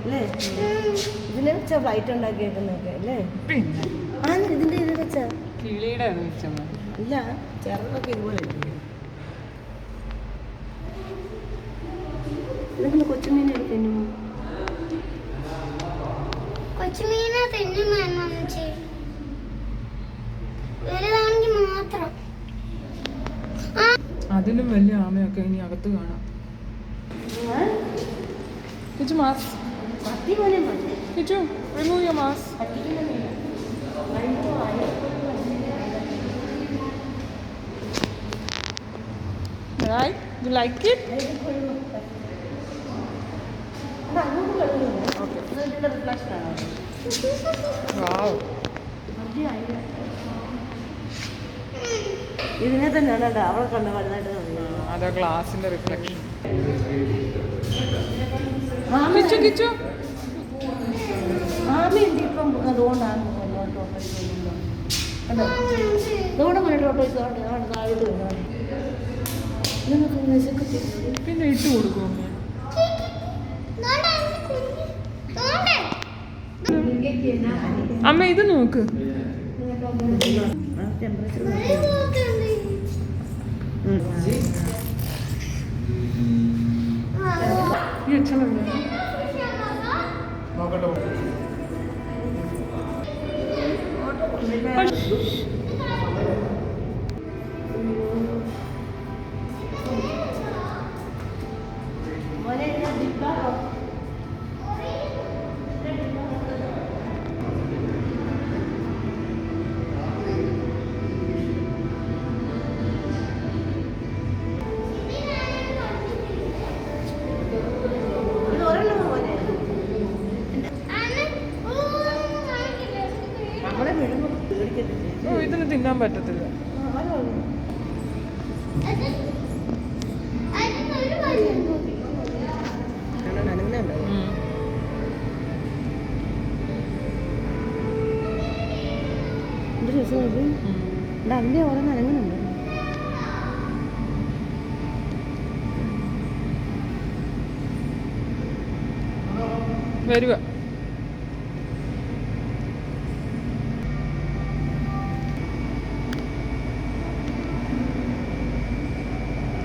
അല്ലേ ഇതിനെ വെച്ചാ ഫ്ലൈറ്റ് ഉണ്ടാക്കിയേക്കുന്നൊക്കെ അല്ലേ? ആ ഇതിന്റെ ഇത് വെച്ചാ കിളിയുടെ ഇല്ല, ചിറകൊക്കെ ഇതുപോലെ ഇതൊക്കെ കൊച്ചുമീനെ തിന്നു. കൊച്ചുമീനെ തിന്നുമെന്നു വലുതാണെങ്കിൽ മാത്രം. അതിലും വലിയ ആമയൊക്കെ ഇനി അകത്ത് കാണാം. Kichu mass, Kichu remove your mass. Right? You like it? Wow. ഇതിനെ തന്നെയാണ് അവളെ കണ്ട വലുതായിട്ട്. അതാ ഗ്ലാസിന്റെ റിഫ്ലക്ഷൻ. കിച്ചു കിച്ചു ആമയുണ്ട് ഇപ്പം. അതുകൊണ്ടാണ് അതുകൊണ്ട് മുന്നോട്ട് താഴോട്ട് വരുന്നത്. പിന്നെ ഇട്ട് കൊടുക്കും. അമ്മ ഇത് നോക്ക്. ഇതിന് തിന്നാൻ പറ്റത്തില്ല. അതിന്റെ ഓരോ നനങ്ങുന്നുണ്ട്. വരുക